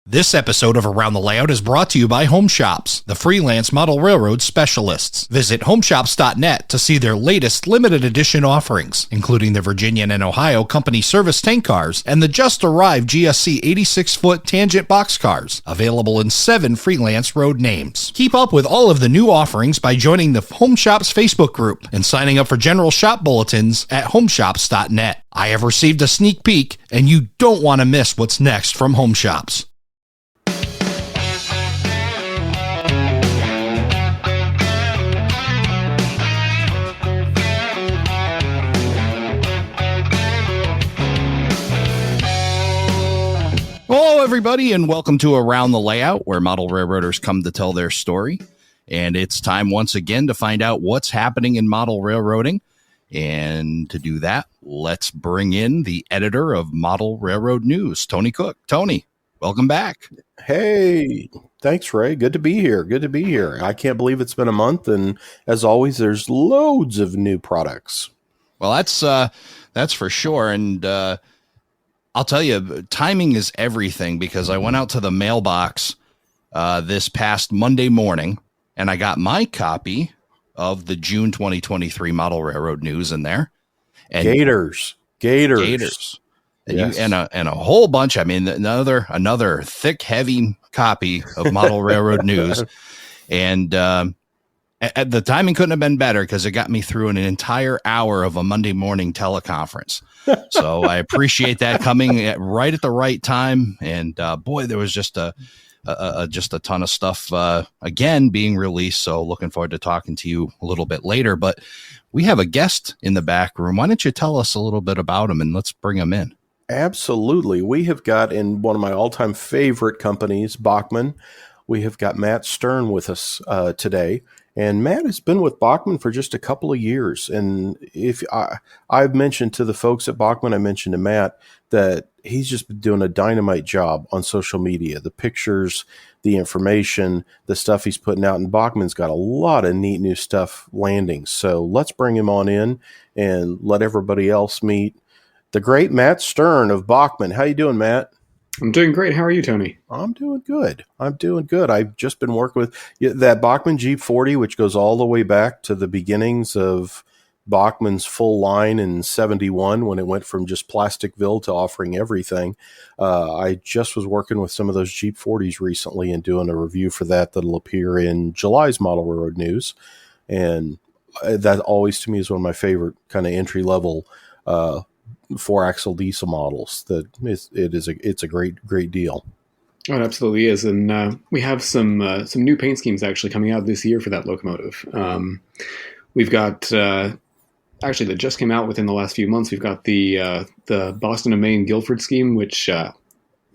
This episode of Around the Layout is brought to you by Home Shops, the freelance model railroad specialists. Visit homeshops.net to see their latest limited edition offerings, including the Virginian and Ohio company service tank cars and the just arrived GSC 86-foot tangent box cars, available in 7 freelance road names. Keep up with all of the new offerings by joining the Home Shops Facebook group and signing up for general shop bulletins at homeshops.net. I have received a sneak peek, and you don't want to miss what's next from Home Shops. Hello, everybody, and welcome to Around the Layout, where model railroaders come to tell their story. And it's time once again to find out what's happening in model railroading. And to do that, let's bring in the editor of Model Railroad News, Tony Cook. Tony, welcome back. Hey, thanks, Ray. Good to be here. Good to be here. I can't believe it's been a month, and as always, there's loads of new products. Well, that's for sure. And I'll tell you, timing is everything, because I went out to the mailbox this past Monday morning, and I got my copy of the June 2023 Model Railroad News in there. And Gators. And, yes. And a whole bunch. I mean, another thick, heavy copy of Model Railroad News. And at the timing couldn't have been better, because it got me through an entire hour of a Monday morning teleconference. So I appreciate that coming right at the right time. And boy, there was just a ton of stuff again being released. So looking forward to talking to you a little bit later. But we have a guest in the back room. Why don't you tell us a little bit about him, and let's bring him in. Absolutely. We have got, in one of my all-time favorite companies, Bachmann, we have got Matt Stern with us today. And Matt has been with Bachmann for just a couple of years. And if I've mentioned to the folks at Bachmann, I mentioned to Matt that he's just been doing a dynamite job on social media. The pictures, the information, the stuff he's putting out. And Bachmann's got a lot of neat new stuff landing. So let's bring him on in and let everybody else meet the great Matt Stern of Bachmann. How you doing, Matt? I'm doing great. How are you, Tony? I'm doing good. I've just been working with that Bachmann Jeep 40, which goes all the way back to the beginnings of Bachmann's full line in 71, when it went from just Plasticville to offering everything. I just was working with some of those Jeep 40s recently and doing a review for that'll appear in July's Model Railroad News. And that always, to me, is one of my favorite kind of entry-level 4-axle diesel models. It's a great deal. Oh, it absolutely is. And we have some new paint schemes actually coming out this year for that locomotive. We've got actually, that just came out within the last few months. We've got the Boston and Maine Guilford scheme, which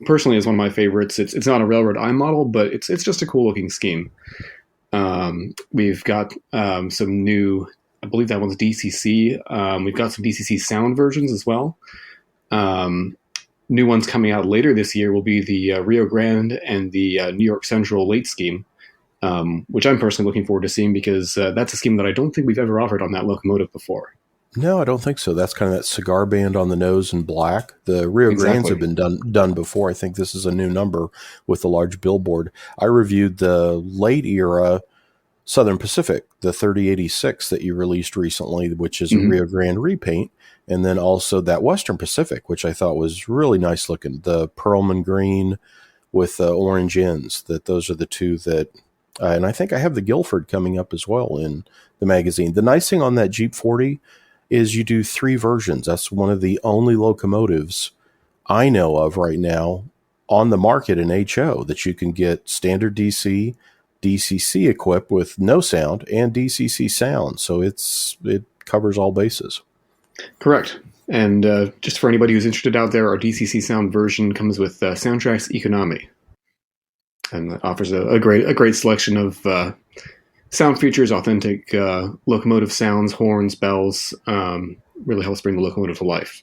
personally is one of my favorites. It's not a railroad I model, but it's just a cool looking scheme. We've got some new, I believe that one's DCC. We've got some DCC sound versions as well. New ones coming out later this year will be the Rio Grande and the New York Central late scheme, which I'm personally looking forward to seeing, because that's a scheme that I don't think we've ever offered on that locomotive before. No, I don't think so. That's kind of that cigar band on the nose in black. The Rio Grandes have been done before. I think this is a new number with the large billboard. I reviewed the late era Southern Pacific, the 3086 that you released recently, which is a Rio Grande repaint, and then also that Western Pacific, which I thought was really nice looking, the Pearlman green with the orange ends. Those are the two that, and I think I have the Guilford coming up as well in the magazine. The nice thing on that Jeep 40 is you do 3 versions. That's one of the only locomotives I know of right now on the market in HO that you can get standard DC, DCC equipped with no sound, and DCC sound. So it covers all bases. Correct. And just for anybody who's interested out there, our DCC sound version comes with Soundtrax Economy, and that offers a great selection of sound features, authentic locomotive sounds, horns, bells. Really helps bring the locomotive to life.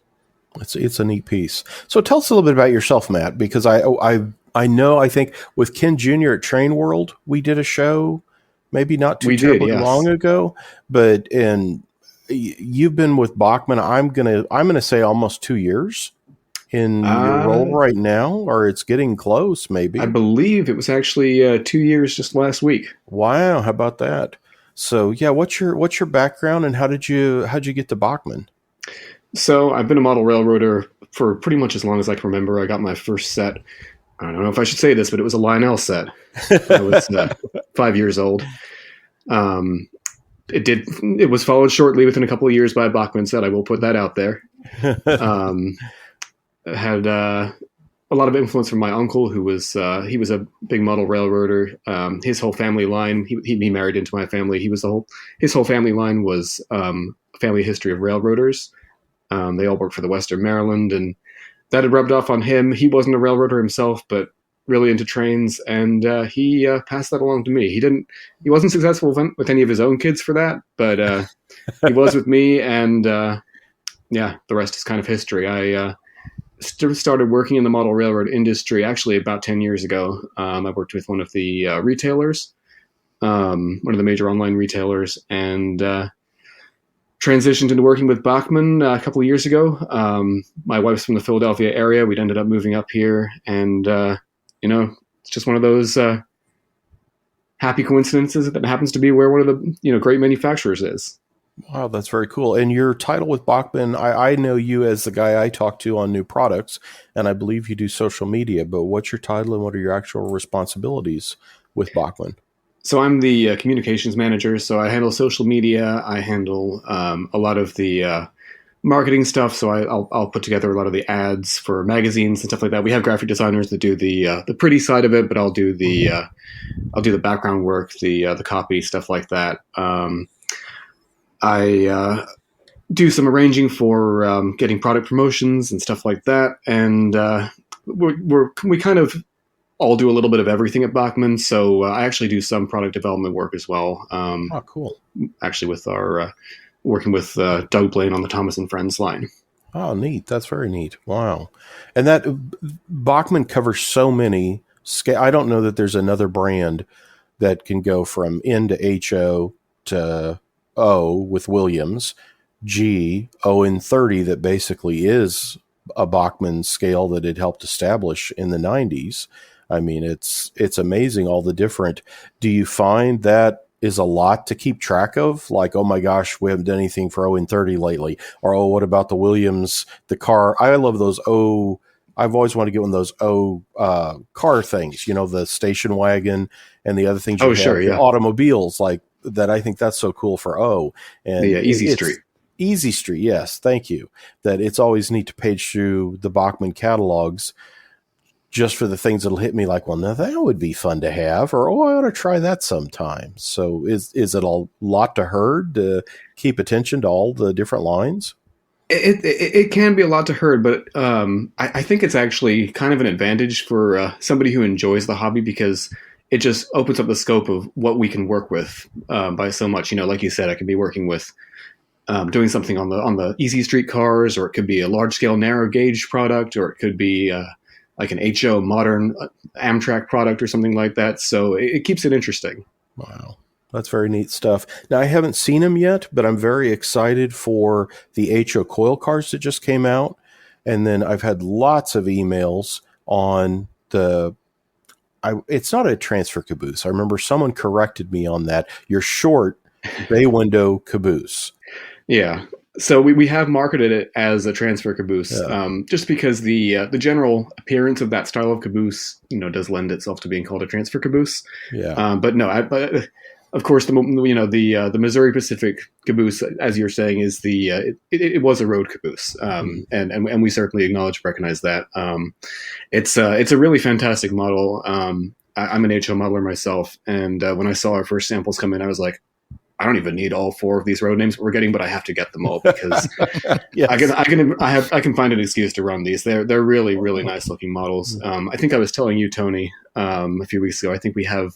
It's a neat piece. So tell us a little bit about yourself, Matt, because I think with Ken Jr. at Train World, we did a show, maybe not too terribly long ago, but you've been with Bachmann, I'm gonna say almost 2 years. in your role right now, or it's getting close, maybe? I believe it was actually 2 years just last week. Wow, how about that? So yeah, what's your background, and how'd you get to Bachmann? So I've been a model railroader for pretty much as long as I can remember. I got my first set. I don't know if I should say this, but it was a Lionel set. I was 5 years old. It was followed shortly within a couple of years by a Bachmann set. I will put that out there. Had a lot of influence from my uncle, who was he was a big model railroader. His whole family line, he married into my family. His whole family line was a family history of railroaders. They all worked for the Western Maryland, and that had rubbed off on him. He wasn't a railroader himself, but really into trains, and he passed that along to me. He wasn't successful with any of his own kids for that, but he was with me, and yeah, the rest is kind of history. I started working in the model railroad industry actually about 10 years ago. I worked with one of the retailers, one of the major online retailers, and transitioned into working with Bachmann a couple of years ago. My wife's from the Philadelphia area. We'd ended up moving up here, and it's just one of those happy coincidences that happens to be where one of the great manufacturers is. Wow, that's very cool. And your title with Bachmann, I know you as the guy I talk to on new products, and I believe you do social media, but what's your title and what are your actual responsibilities with Bachmann? So I'm the communications manager, so I handle social media. I handle a lot of the marketing stuff, so I'll put together a lot of the ads for magazines and stuff like that. We have graphic designers that do the pretty side of it, but I'll do the background work, the copy, stuff like that. I do some arranging for getting product promotions and stuff like that, and we kind of all do a little bit of everything at Bachmann. So I actually do some product development work as well. Oh, cool! Actually, with our working with Doug Blaine on the Thomas and Friends line. Oh, neat! That's very neat. Wow, and that Bachmann covers so many. I don't know that there's another brand that can go from N to HO to O with Williams, G, O and 30 that basically is a Bachmann scale that it helped establish in the 90s. I mean, it's amazing all the different. Do you find that is a lot to keep track of? Like, oh my gosh, we haven't done anything for O and 30 lately. Or, oh, what about the Williams, the car? I love those O. I've always wanted to get one of those car things, the station wagon and the other things you have, sure, yeah. Automobiles like that. I think that's so cool for O. And the Easy Street. Easy Street, yes, thank you. That it's always neat to page through the Bachmann catalogs just for the things that'll hit me like, well, now that would be fun to have, or, oh, I ought to try that sometime. So is it a lot to herd to keep attention to all the different lines? It can be a lot to herd, but I think it's actually kind of an advantage for somebody who enjoys the hobby, because it just opens up the scope of what we can work with by so much. Like you said, I could be working with doing something on the Easy Street cars, or it could be a large scale narrow gauge product, or it could be like an HO modern Amtrak product or something like that. So it keeps it interesting. Wow. That's very neat stuff. Now, I haven't seen them yet, but I'm very excited for the HO coil cars that just came out. And then I've had lots of emails on it's not a transfer caboose. I remember someone corrected me on that. Your short bay window caboose. Yeah. So we have marketed it as a transfer caboose, just because the general appearance of that style of caboose, does lend itself to being called a transfer caboose. Yeah. But no, of course, the Missouri Pacific caboose, as you're saying, is it was a road caboose, and we certainly acknowledge, recognize that. It's a really fantastic model. I'm an HO modeler myself, and when I saw our first samples come in, I was like, I don't even need all 4 of these road names we're getting, but I have to get them all because yes. I can find an excuse to run these. They're really, really nice looking models. I think I was telling you, Tony, a few weeks ago, I think we have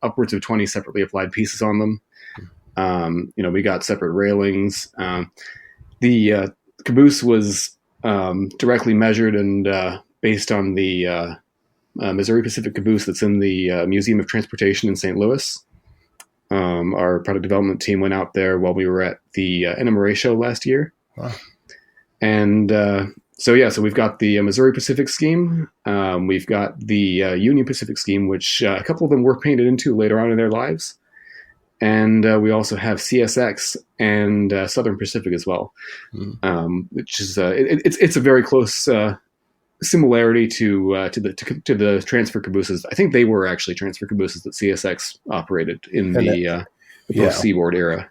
upwards of 20 separately applied pieces on them. We got separate railings. The caboose was directly measured and based on the Missouri Pacific caboose that's in the Museum of Transportation in St. Louis. Our product development team went out there while we were at the NMRA show last year. Wow. And So we've got the Missouri Pacific scheme. We've got the Union Pacific scheme, which a couple of them were painted into later on in their lives. And we also have CSX and Southern Pacific as well, which is it's a very close similarity to the transfer cabooses. I think they were actually transfer cabooses that CSX operated in the post-Seaboard era.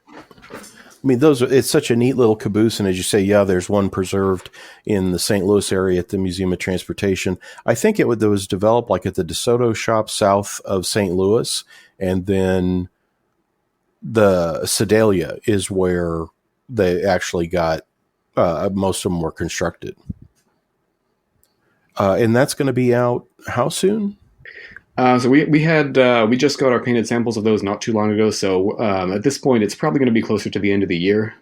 I mean, it's such a neat little caboose. And as you say, there's one preserved in the St. Louis area at the Museum of Transportation. I think it was developed like at the DeSoto shop south of St. Louis. And then the Sedalia is where they actually got, most of them were constructed. And that's going to be out how soon? So we just got our painted samples of those not too long ago. So at this point, it's probably going to be closer to the end of the year.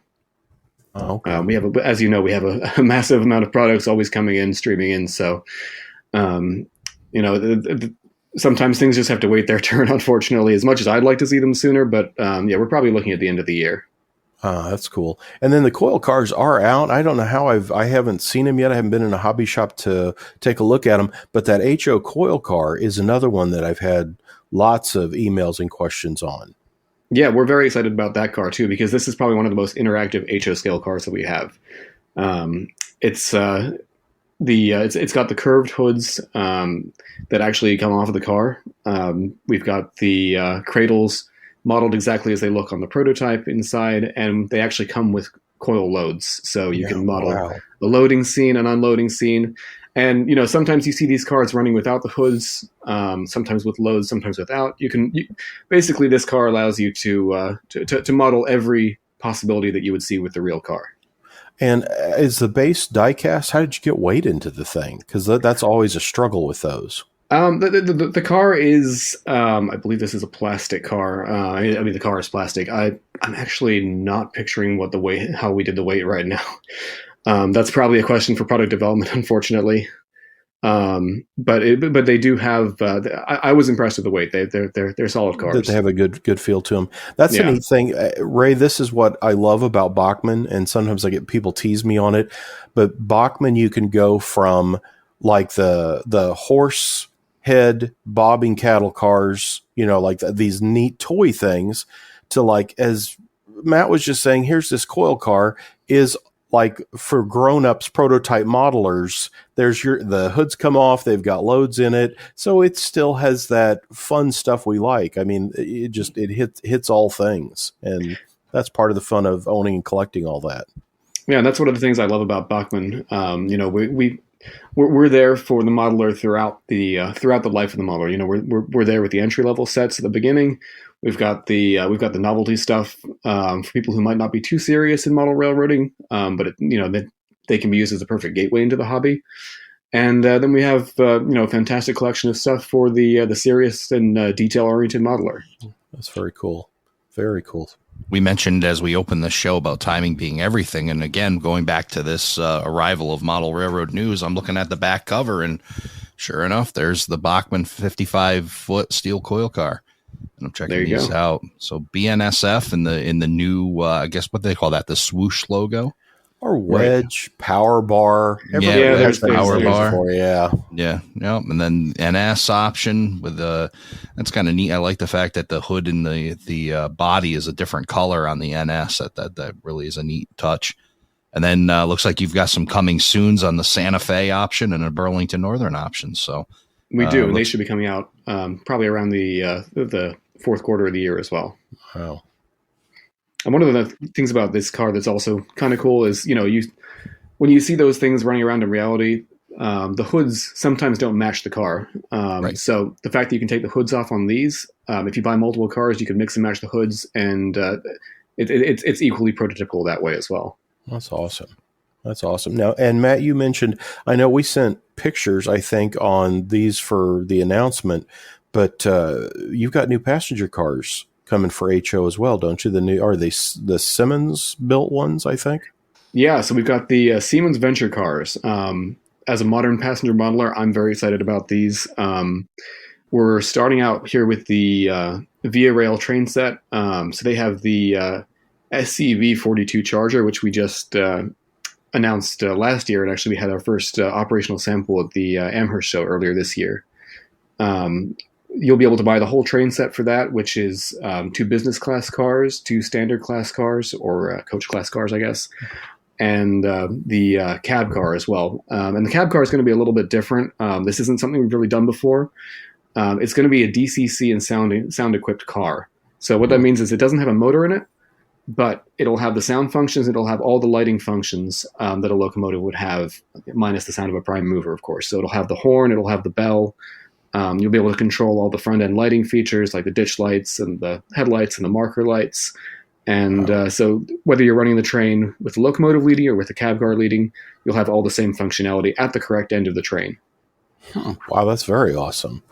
Oh, okay. We have, as you know, we have a massive amount of products always coming in, streaming in. So, sometimes things just have to wait their turn, unfortunately, as much as I'd like to see them sooner. But we're probably looking at the end of the year. That's cool. And then the coil cars are out. I don't know how I haven't seen them yet. I haven't been in a hobby shop to take a look at them, but that HO coil car is another one that I've had lots of emails and questions on. Yeah, we're very excited about that car too, because this is probably one of the most interactive HO scale cars that we have. It's got the curved hoods that actually come off of the car. We've got the cradles modeled exactly as they look on the prototype inside, and they actually come with coil loads. So you can model a loading scene, an unloading scene. And, sometimes you see these cars running without the hoods, sometimes with loads, sometimes without. Basically, this car allows you to model every possibility that you would see with the real car. And is the base die cast? How did you get weight into the thing? Because that's always a struggle with those. The car is, I believe this is a plastic car. The car is plastic. I'm actually not picturing how we did the weight right now. That's probably a question for product development, unfortunately. But they do have. I was impressed with the weight. They're solid cars. They have a good feel to them. That's a neat thing, Ray. This is what I love about Bachmann, and sometimes I get people tease me on it. But Bachmann, you can go from like the horse head bobbing cattle cars, like these neat toy things, to like, as Matt was just saying, here's this coil car is like for grown-ups prototype modelers. The hoods come off, they've got loads in it, so it still has that fun stuff we like. I mean, it hits all things, and that's part of the fun of owning and collecting all that. Yeah, that's one of the things I love about Bachmann. We're there for the modeler throughout the life of the modeler. We're there with the entry level sets at the beginning. We've got the novelty stuff for people who might not be too serious in model railroading, but they can be used as a perfect gateway into the hobby. And then we have a fantastic collection of stuff for the serious and detail oriented modeler. That's very cool. Very cool. We mentioned as we opened the show about timing being everything. And again, going back to this arrival of Model Railroad News, I'm looking at the back cover, and sure enough, there's the Bachmann 55-foot steel coil car. And I'm checking these out. So BNSF in the new, I guess what they call that, the swoosh logo. Or wedge, power bar. There's power bar. Yeah. And then NS option with that's kind of neat. I like the fact that the hood and the body is a different color on the NS. That really is a neat touch. And then looks like you've got some coming soons on the Santa Fe option and a Burlington Northern option. So we do, and they should be coming out probably around the fourth quarter of the year as well. Wow. And one of the things about this car that's also kind of cool is, when you see those things running around in reality, the hoods sometimes don't match the car. Right. So the fact that you can take the hoods off on these, if you buy multiple cars, you can mix and match the hoods, and it's equally prototypical that way as well. That's awesome. Now, and Matt, you mentioned, I know we sent pictures, I think, on these for the announcement, but you've got new passenger cars coming for HO as well, don't you? Are they the Siemens built ones, I think? Yeah, so we've got the Siemens Venture cars. As a modern passenger modeler, I'm very excited about these. We're starting out here with the Via Rail train set. So they have the SCV 42 Charger, which we just announced last year, and actually we had our first operational sample at the Amherst show earlier this year. You'll be able to buy the whole train set for that, which is 2 business class cars, 2 standard class cars, or coach class cars, I guess, and the cab car as well. And the cab car is going to be a little bit different. This isn't something we've really done before. It's going to be a DCC and sound equipped car. So what that means is it doesn't have a motor in it, but it'll have the sound functions. It'll have all the lighting functions that a locomotive would have, minus the sound of a prime mover, of course. So it'll have the horn, it'll have the bell. You'll be able to control all the front end lighting features like the ditch lights and the headlights and the marker lights. And so whether you're running the train with the locomotive leading or with the cab car leading, you'll have all the same functionality at the correct end of the train. Wow, that's very awesome.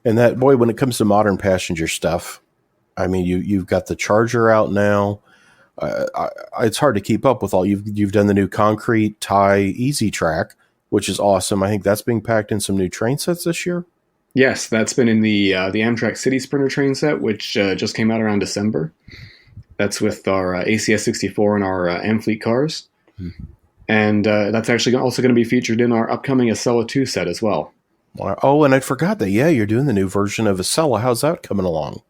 And that, boy, when it comes to modern passenger stuff, I mean, you've got the Charger out now. It's hard to keep up with all. You've done the new concrete tie Easy Track, which is awesome. I think that's being packed in some new train sets this year. Yes, that's been in the Amtrak City Sprinter train set, which just came out around December. That's with our ACS 64 and our Amfleet cars. And that's actually also going to be featured in our upcoming Acela 2 set as well. Oh, and I forgot that. Yeah, you're doing the new version of Acela. How's that coming along?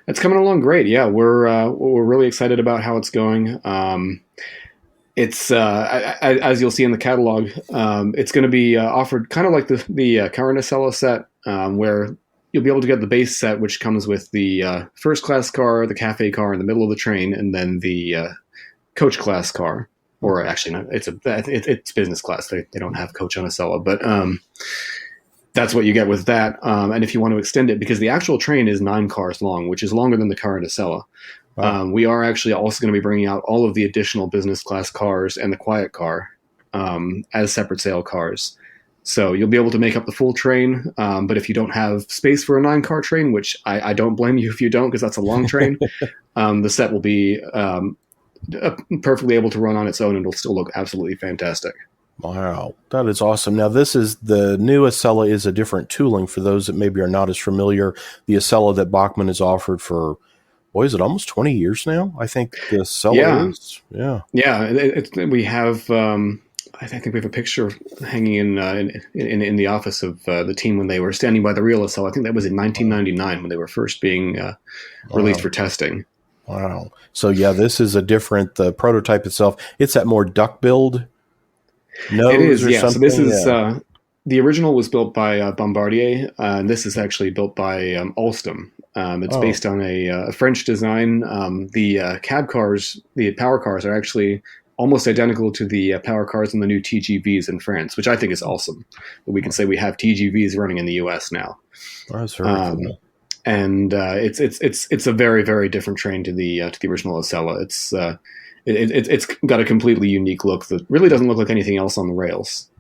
It's coming along great. Yeah, we're really excited about how it's going. It's as you'll see in the catalog, it's going to be offered kind of like the current Acela set, where you'll be able to get the base set, which comes with the first class car, the cafe car in the middle of the train, and then the coach class car. Or actually, no, it's business class. They don't have coach on Acela, but that's what you get with that. And if you want to extend it, because the actual train is 9 cars long, which is longer than the current Acela. Wow. We are actually also going to be bringing out all of the additional business class cars and the quiet car as separate sale cars. So you'll be able to make up the full train. But if you don't have space for a 9-car train, which I don't blame you if you don't, because that's a long train, the set will be perfectly able to run on its own, and it'll still look absolutely fantastic. Wow, that is awesome. Now, this is the new Acela is a different tooling for those that maybe are not as familiar. The Acela that Bachmann has offered for, boy, is it almost 20 years now? I think the Acela is. Yeah. Yeah, we have, I think we have a picture hanging in the office of the team when they were standing by the real Acela. I think that was in 1999 when they were first being released for testing. Wow. So, yeah, this is a different, the prototype itself, it's that more duck build nose. It is, or yeah. something? So this is, the original was built by Bombardier, and this is actually built by Alstom. It's based on a French design. The cab cars, the power cars, are actually almost identical to the power cars in the new TGVs in France, which I think is awesome. We can say we have TGVs running in the US now. That's very cool. And it's a very, very different train to the original Acela. It's got a completely unique look that really doesn't look like anything else on the rails.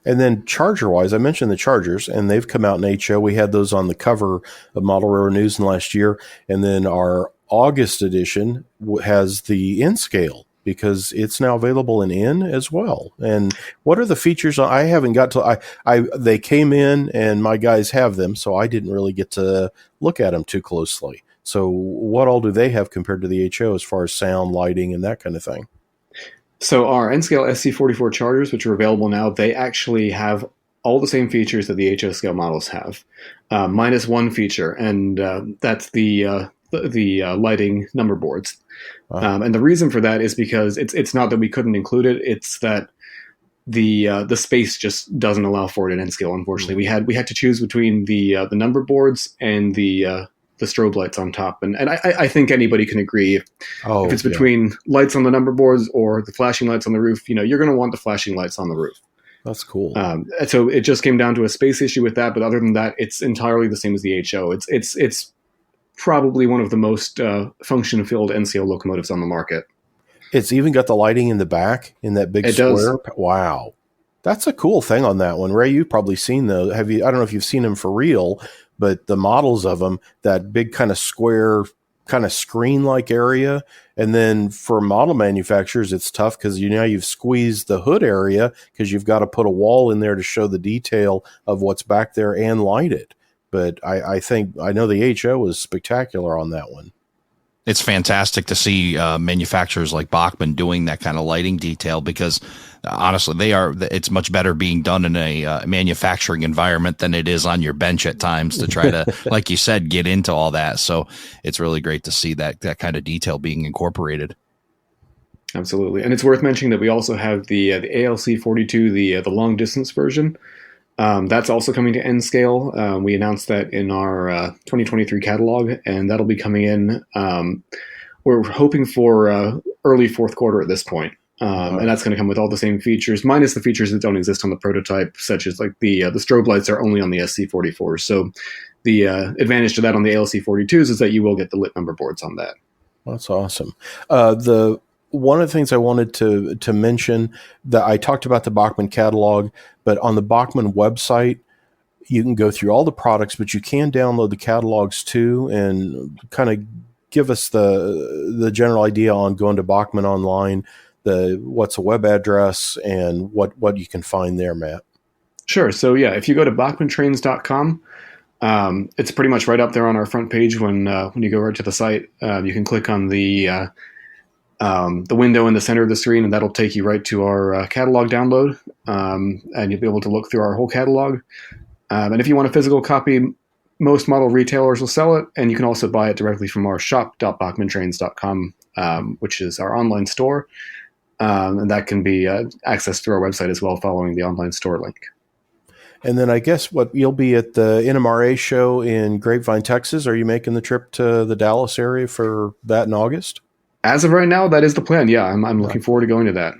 And then Charger-wise, I mentioned the Chargers, and they've come out in HO. We had those on the cover of Model Railroad News in last year. And then our August edition has the N-Scale, because it's now available in N as well. And what are the features? I haven't got to, they came in and my guys have them, so I didn't really get to look at them too closely. So what all do they have compared to the HO as far as sound, lighting, and that kind of thing? So our N-Scale SC44 Chargers, which are available now, they actually have all the same features that the HO scale models have, minus one feature, and that's the lighting number boards. Wow. And the reason for that is because it's not that we couldn't include it; it's that the space just doesn't allow for it in N-Scale. Unfortunately, we had to choose between the number boards and the strobe lights on top, and I think anybody can agree if it's between lights on the number boards or the flashing lights on the roof, you're going to want the flashing lights on the roof. That's cool. So it just came down to a space issue with that, but other than that, it's entirely the same as the HO. It's probably one of the most function-filled NCO locomotives on the market. It's even got the lighting in the back in that big square. Does. Wow. That's a cool thing on that one. Ray, you've probably seen those. I don't know if you've seen them for real, but the models of them, that big kind of square, kind of screen-like area. And then for model manufacturers, it's tough because you've squeezed the hood area because you've got to put a wall in there to show the detail of what's back there and light it. But I know the HO was spectacular on that one. It's fantastic to see manufacturers like Bachmann doing that kind of lighting detail, because honestly, it's much better being done in a manufacturing environment than it is on your bench at times to try to, like you said, get into all that. So it's really great to see that kind of detail being incorporated. Absolutely. And it's worth mentioning that we also have the ALC 42, the long distance version. That's also coming to N scale. We announced that in our 2023 catalog, and that'll be coming in. We're hoping for early fourth quarter at this point. And that's going to come with all the same features, minus the features that don't exist on the prototype, such as like the strobe lights are only on the SC44. So the advantage to that on the ALC 42s is that you will get the lit number boards on that. That's awesome. One of the things I wanted to mention, that I talked about the Bachmann catalog, but on the Bachmann website, you can go through all the products, but you can download the catalogs too, and kind of give us the general idea on going to Bachmann online, what's a web address and what you can find there, Matt. Sure. So yeah, if you go to bachmanntrains.com, it's pretty much right up there on our front page when you go right to the site. You can click on the window in the center of the screen, and that'll take you right to our catalog download, and you'll be able to look through our whole catalog. And if you want a physical copy, most model retailers will sell it, and you can also buy it directly from our shop.bachmanntrains.com, which is our online store, and that can be accessed through our website as well, following the online store link. And then I guess you'll be at the NMRA show in Grapevine, Texas. Are you making the trip to the Dallas area for that in August? As of right now, that is the plan. Yeah, I'm looking forward to going to that.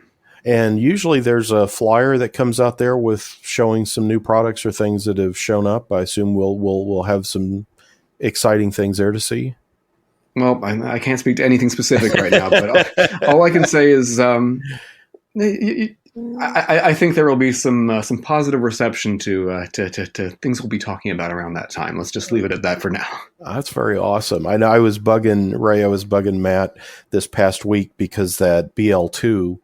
And usually there's a flyer that comes out there with showing some new products or things that have shown up. I assume we'll have some exciting things there to see. Well, I can't speak to anything specific right now, but all I can say is I think there will be some positive reception to things we'll be talking about around that time. Let's just leave it at that for now. That's very awesome. I know I was bugging Ray, I was bugging Matt this past week because that BL2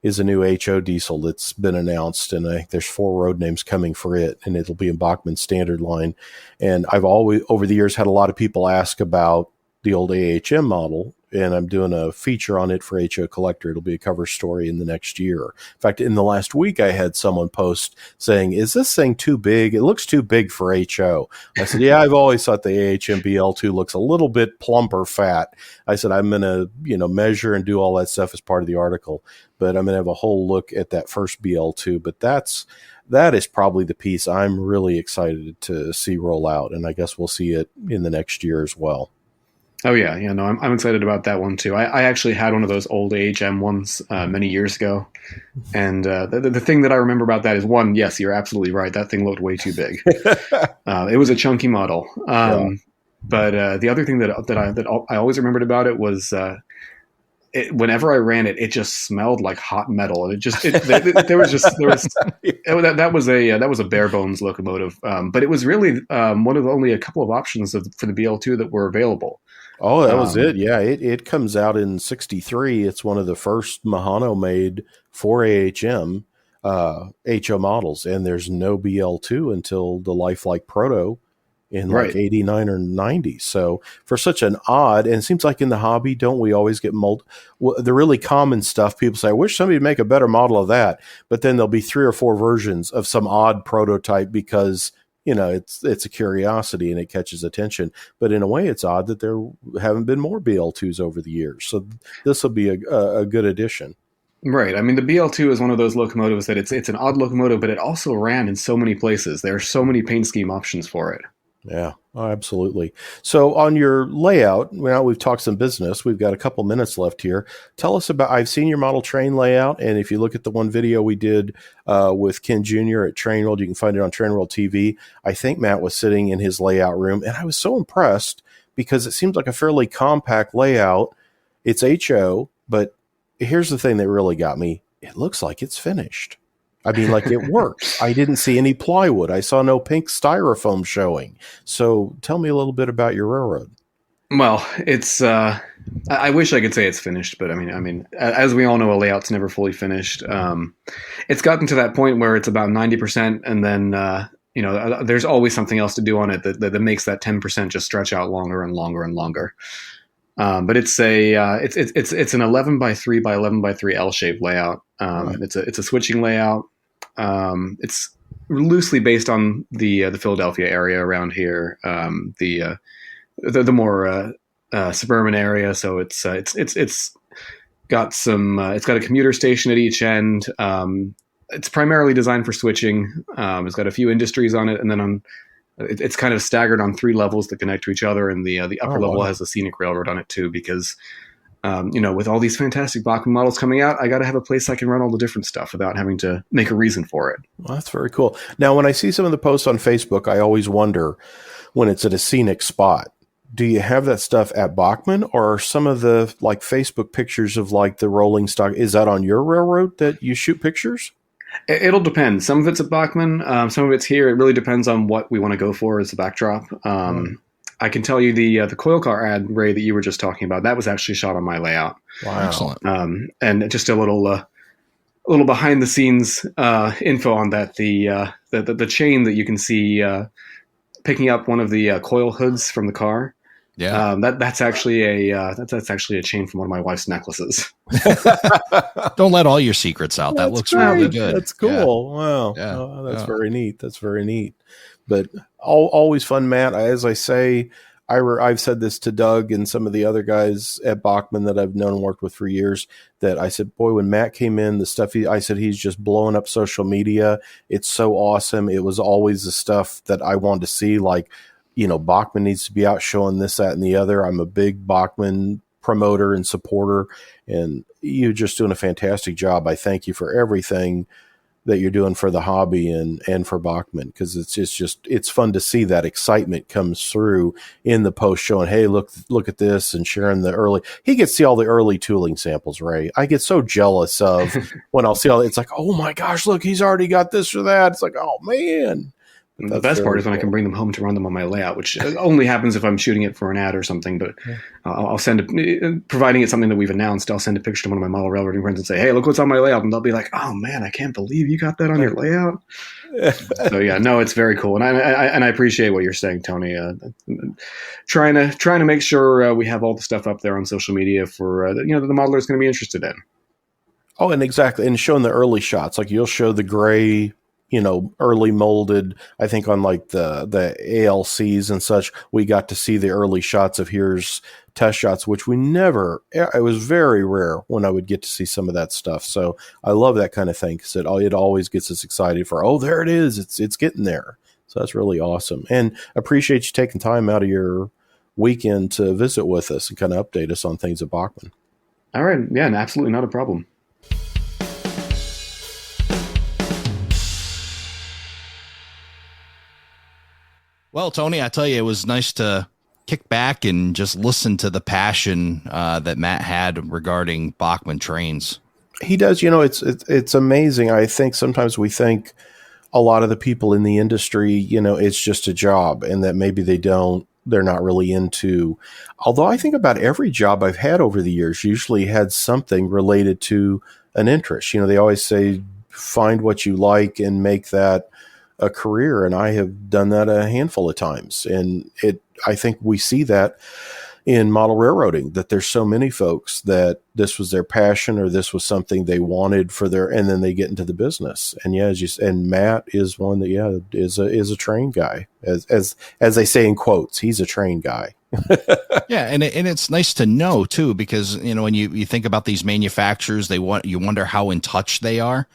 is a new HO diesel that's been announced, and I think there's 4 road names coming for it, and it'll be in Bachmann standard line. And I've always, over the years, had a lot of people ask about the old AHM model, and I'm doing a feature on it for HO Collector. It'll be a cover story in the next year. In fact, in the last week, I had someone post saying, is this thing too big? It looks too big for HO. I said, yeah, I've always thought the AHM BL2 looks a little bit plump or fat. I said, I'm going to, measure and do all that stuff as part of the article, but I'm going to have a whole look at that first BL2. But that is probably the piece I'm really excited to see roll out. And I guess we'll see it in the next year as well. Oh yeah, no, I'm excited about that one too. I actually had one of those old AHM ones many years ago, and the thing that I remember about that is, one, yes, you're absolutely right. That thing looked way too big. It was a chunky model, but the other thing that I always remembered about it was whenever I ran it, it just smelled like hot metal, and that was a bare bones locomotive, but it was really one of only a couple of options for the BL2 that were available. Oh, that was it. Yeah, it comes out in 63. It's one of the first Mahano made for AHM HO models, and there's no BL2 until the Lifelike Proto in like 89 or 90. So for such an odd, and it seems like in the hobby, don't we always get the really common stuff? People say, I wish somebody would make a better model of that, but then there'll be 3 or 4 versions of some odd prototype because it's a curiosity and it catches attention. But in a way, it's odd that there haven't been more BL2s over the years. So this will be a good addition. Right. I mean, the BL2 is one of those locomotives that it's an odd locomotive, but it also ran in so many places. There are so many paint scheme options for it. Yeah, absolutely. So on your layout, now we've talked some business. We've got a couple minutes left here. Tell us about, I've seen your model train layout, and if you look at the one video we did with Ken Jr. at Train World, you can find it on Train World TV. I think Matt was sitting in his layout room, and I was so impressed because it seems like a fairly compact layout. It's HO, but here's the thing that really got me. It looks like it's finished. I mean, like it works. I didn't see any plywood. I saw no pink styrofoam showing. So tell me a little bit about your railroad. Well, it's, I wish I could say it's finished, but I mean, as we all know, a layout's never fully finished. It's gotten to that point where it's about 90%. And then, there's always something else to do on it that makes that 10% just stretch out longer and longer and longer. But it's it's an 11 by 3 by 11 by 3 L-shaped layout. Right. It's a switching layout. It's loosely based on the Philadelphia area around here, the more suburban area. So it's got it's got a commuter station at each end. It's primarily designed for switching. It's got a few industries on it, and then it's kind of staggered on 3 levels that connect to each other, and the upper level has a scenic railroad on it too, because with all these fantastic Bachmann models coming out, I got to have a place I can run all the different stuff without having to make a reason for it. Well, that's very cool. Now, when I see some of the posts on Facebook, I always wonder when it's at a scenic spot, do you have that stuff at Bachmann, or are some of the like Facebook pictures of like the rolling stock, is that on your railroad that you shoot pictures? It'll depend. Some of it's at Bachmann, some of it's here. It really depends on what we want to go for as the backdrop. I can tell you the coil car ad, Ray, that you were just talking about, that was actually shot on my layout. Wow. Excellent. And just a little behind the scenes info on that. The chain that you can see picking up one of the coil hoods from the car. Yeah. That's actually a chain from one of my wife's necklaces. Don't let all your secrets out. That looks really good. That's cool. Yeah. Wow. Yeah. Oh, that's very neat. That's very neat. But always fun, Matt. As I say, I've said this to Doug and some of the other guys at Bachmann that I've known and worked with for years, that I said, boy, when Matt came in, the stuff I said, he's just blowing up social media. It's so awesome. It was always the stuff that I wanted to see, like, Bachmann needs to be out showing this, that, and the other. I'm a big Bachmann promoter and supporter, and you're just doing a fantastic job. I thank you for everything that you're doing for the hobby and for Bachmann, because it's fun to see that excitement comes through in the post showing, hey, look at this, and sharing the early. He gets to see all the early tooling samples, Ray. I get so jealous of when I'll see all. It's like, oh my gosh, look, he's already got this or that. It's like, oh man. The best part is when I can bring them home to run them on my layout, which only happens if I'm shooting it for an ad or something. But I'll send it, providing it's something that we've announced, I'll send a picture to one of my model railroading friends and say, hey, look what's on my layout. And they'll be like, oh man, I can't believe you got that on your layout. So yeah, no, it's very cool. And I appreciate what you're saying, Tony. Trying to make sure we have all the stuff up there on social media for, that the modeler is going to be interested in. Oh, and exactly. And showing the early shots, like you'll show the gray, early molded. I think on like the ALCs and such, we got to see the early shots of here's test shots, which it was very rare when I would get to see some of that stuff. So I love that kind of thing, because it always gets us excited for, oh, there it is. It's getting there. So that's really awesome. And appreciate you taking time out of your weekend to visit with us and kind of update us on things at Bachmann. All right. Yeah, absolutely not a problem. Well, Tony, I tell you, it was nice to kick back and just listen to the passion that Matt had regarding Bachmann Trains. He does. It's amazing. I think sometimes we think a lot of the people in the industry, it's just a job, and that maybe they're not really into. Although I think about every job I've had over the years usually had something related to an interest. They always say, find what you like and make that a career, and I have done that a handful of times. And I think we see that in model railroading, that there's so many folks that this was their passion, or this was something they wanted and then they get into the business. And yeah, and Matt is one that is a train guy, as they say in quotes, he's a train guy. Yeah, and it's nice to know too, because when you think about these manufacturers, you wonder how in touch they are.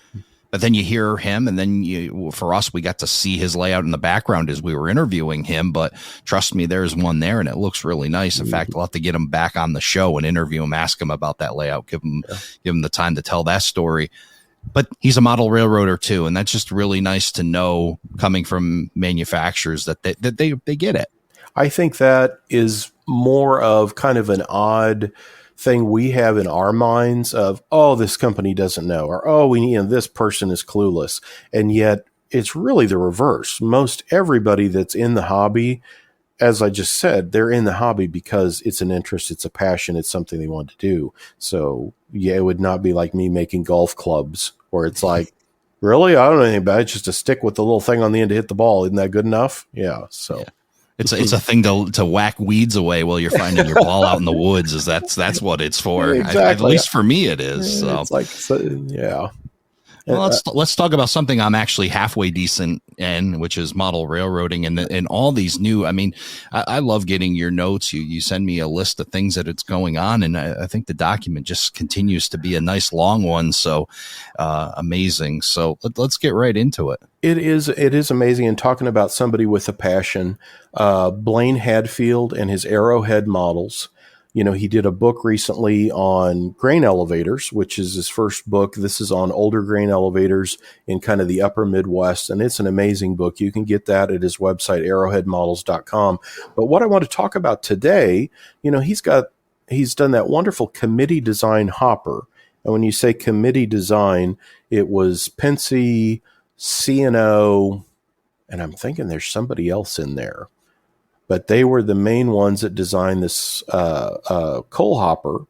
But then you hear him, and then for us, we got to see his layout in the background as we were interviewing him. But trust me, there's one there, and it looks really nice. In fact, we'll have to get him back on the show and interview him, ask him about that layout, give him the time to tell that story. But he's a model railroader too, and that's just really nice to know, coming from manufacturers, that they get it. I think that is more of kind of an odd thing we have in our minds of, oh, this company doesn't know, or, oh, this person is clueless. And yet it's really the reverse. Most everybody that's in the hobby, as I just said, they're in the hobby because it's an interest, it's a passion, it's something they want to do. So yeah, it would not be like me making golf clubs where it's like, really? I don't know anything about it. Just a stick with the little thing on the end to hit the ball. Isn't that good enough? Yeah. So. Yeah. It's a thing to whack weeds away while you're finding your ball out in the woods. That's what it's for. Exactly. At least for me, it is. So. It's like, yeah. Well, let's talk about something I'm actually halfway decent in, which is model railroading and all these new. I mean, I love getting your notes. You send me a list of things that it's going on, and I think the document just continues to be a nice long one. So amazing. So let's get right into it. It is amazing. And talking about somebody with a passion, Blaine Hadfield and his Arrowhead models. You know, he did a book recently on grain elevators, which is his first book. This is on older grain elevators in kind of the upper Midwest, and it's an amazing book. You can get that at his website, arrowheadmodels.com. But what I want to talk about today, you know, he's done that wonderful committee design hopper. And when you say committee design, it was Pensy, C&O, and I'm thinking there's somebody else in there. But they were the main ones that designed this coal hopper,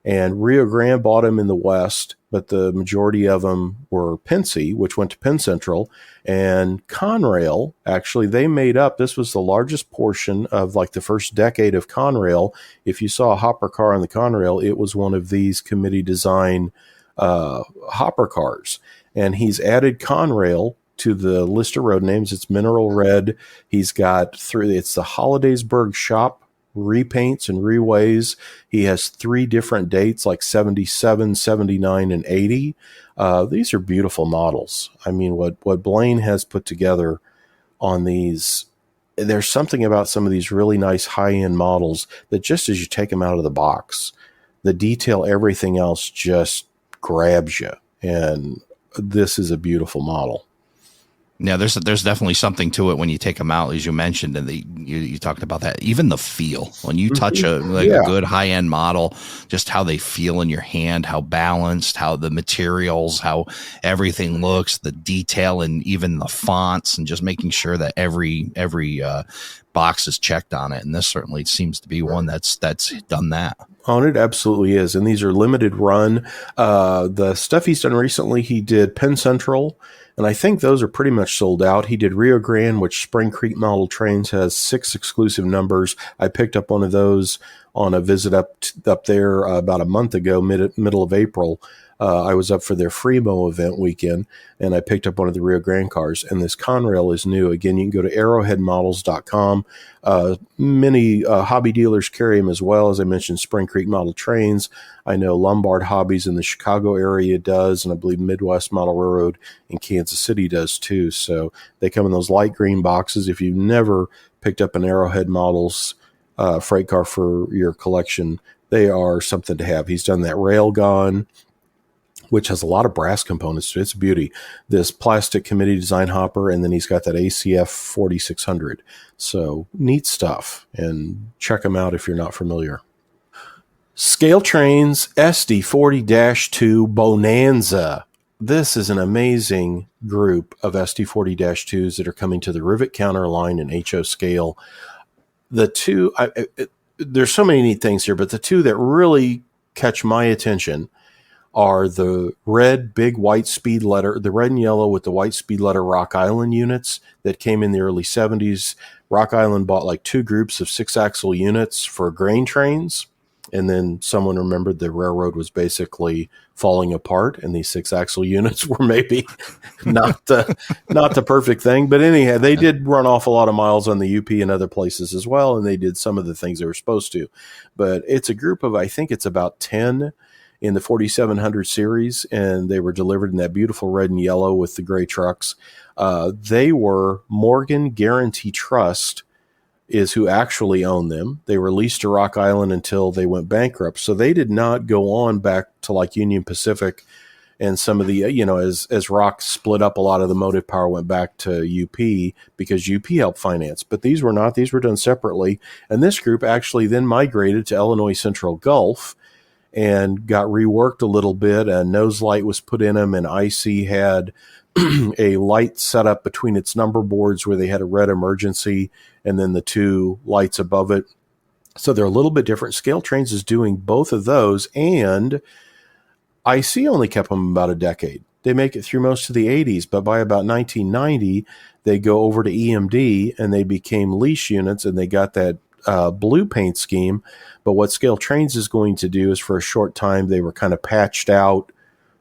and Rio Grande bought them in the West, but the majority of them were Pensy, which went to Penn Central, and Conrail. Actually, they made up. This was the largest portion of like the first decade of Conrail. If you saw a hopper car on the Conrail, it was one of these committee design hopper cars, and he's added Conrail to the list of road names. It's mineral red. He's got it's the Hollidaysburg shop repaints and reways. He has 3 different dates, like 77, 79, and 80. These are beautiful models. I mean, what Blaine has put together on these, there's something about some of these really nice high-end models that just as you take them out of the box, the detail, everything else just grabs you. And this is a beautiful model. Yeah, there's definitely something to it when you take them out, as you mentioned, and you talked about that. Even the feel when you touch a good high end model, just how they feel in your hand, how balanced, how the materials, how everything looks, the detail, and even the fonts, and just making sure that every box is checked on it. And this certainly seems to be one that's done that. Oh, it absolutely is. And these are limited run. The stuff he's done recently, he did Penn Central, and I think those are pretty much sold out. He did Rio Grande, which Spring Creek Model Trains has 6 exclusive numbers. I picked up one of those on a visit up there about a month ago, middle of April. I was up for their Fremo event weekend, and I picked up one of the Rio Grande cars, and this Conrail is new. Again, you can go to arrowheadmodels.com. Many hobby dealers carry them as well. As I mentioned, Spring Creek Model Trains. I know Lombard Hobbies in the Chicago area does, and I believe Midwest Model Railroad in Kansas City does too. So they come in those light green boxes. If you've never picked up an Arrowhead Models freight car for your collection, they are something to have. He's done that Railgun, which has a lot of brass components to it. It's a beauty. This plastic committee design hopper, and then he's got that ACF 4600. So neat stuff, and check them out if you're not familiar. Scale Trains SD40-2 Bonanza. This is an amazing group of SD40-2s that are coming to the rivet counter line in HO scale. The two, there's so many neat things here, but the two that really catch my attention are the red big white speed letter, the red and yellow with the white speed letter Rock Island units that came in the early 70s. Rock Island bought like 2 groups of 6-axle units for grain trains. And then someone remembered the railroad was basically falling apart, and these 6-axle units were maybe not the perfect thing. But anyhow, they did run off a lot of miles on the UP and other places as well, and they did some of the things they were supposed to. But it's a group of, I think it's about 10 in the 4700 series, and they were delivered in that beautiful red and yellow with the gray trucks. They were Morgan Guarantee Trust is who actually owned them. They were leased to Rock Island until they went bankrupt. So they did not go on back to like Union Pacific and some of the, as Rock split up, a lot of the motive power went back to UP because UP helped finance. But these were not. These were done separately. And this group actually then migrated to Illinois Central Gulf and got reworked a little bit. A nose light was put in them, and IC had a light set up between its number boards where they had a red emergency and then the 2 lights above it. So they're a little bit different. Scale Trains is doing both of those, and IC only kept them about a decade. They make it through most of the 80s, but by about 1990, they go over to EMD and they became lease units, and they got that blue paint scheme. But what Scale Trains is going to do is, for a short time, they were kind of patched out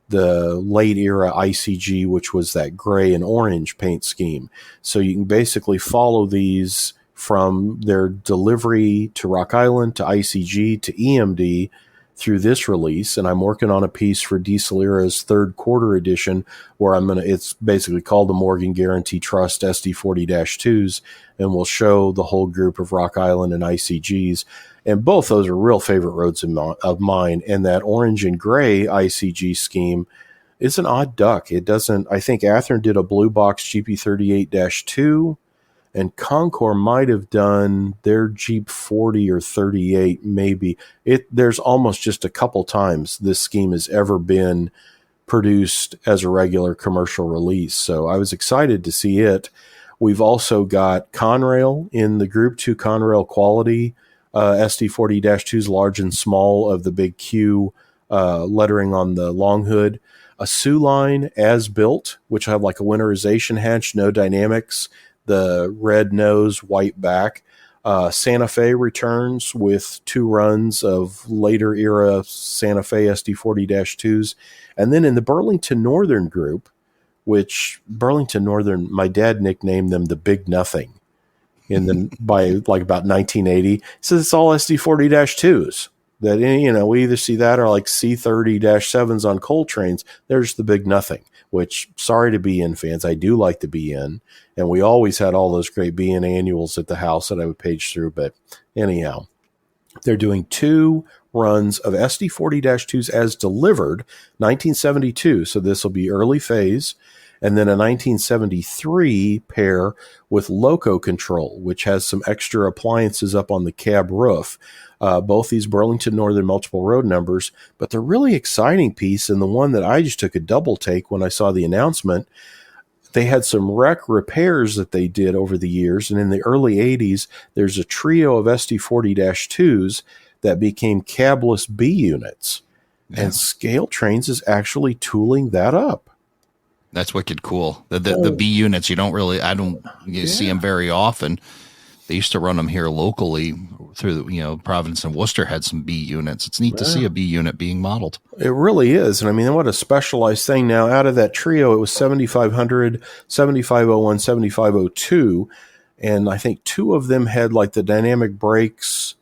the late era ICG, which was that gray and orange paint scheme. So you can basically follow these from their delivery to Rock Island to ICG to EMD through this release. And I'm working on a piece for Diesel Era's third quarter edition where it's basically called the Morgan Guarantee Trust SD40-2s, and we'll show the whole group of Rock Island and ICGs. And both those are real favorite roads of mine. And that orange and gray ICG scheme is an odd duck. It doesn't, I think Athearn did a blue box GP38-2, and Concours might have done their Jeep 40 or 38, maybe. There's almost just a couple times this scheme has ever been produced as a regular commercial release. So I was excited to see it. We've also got Conrail in the Group 2 Conrail quality SD40-2s, large and small, of the big Q lettering on the long hood. A Sioux line as built, which have like a winterization hatch, no dynamics, the red nose, white back. Santa Fe returns with 2 runs of later era Santa Fe SD40-2s. And then in the Burlington Northern group, which Burlington Northern, my dad nicknamed them the Big Nothing by like about 1980. He says it's all SD40-2s. That, we either see that or like C30-7s on coal trains. There's the Big Nothing, which, sorry to BN fans, I do like the BN. And we always had all those great BN annuals at the house that I would page through. But anyhow, they're doing 2 runs of SD40-2s as delivered, 1972. So this will be early phase. And then a 1973 pair with Loco Control, which has some extra appliances up on the cab roof. Both these Burlington Northern multiple road numbers. But the really exciting piece, and the one that I just took a double take when I saw the announcement, they had some wreck repairs that they did over the years. And in the early 80s, there's a trio of SD40-2s that became cabless B units. Yeah. And Scale Trains is actually tooling that up. That's wicked cool. The B units, I don't see them very often. They used to run them here locally through Providence and Worcester had some B units. It's neat to see a B unit being modeled. It really is. And I mean, what a specialized thing. Now, out of that trio, it was 7500, 7501, 7502. And I think 2 of them had like the dynamic brakes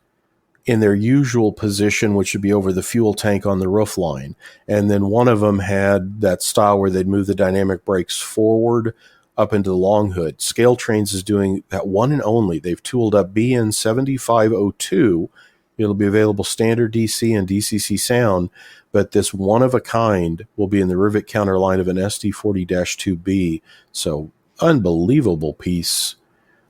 in their usual position, which would be over the fuel tank on the roof line. And then one of them had that style where they'd move the dynamic brakes forward up into the long hood. Scale Trains is doing that one and only. They've tooled up BN 7502. It'll be available standard DC and DCC sound, but this one of a kind will be in the rivet counter line of an SD40-2B. So unbelievable piece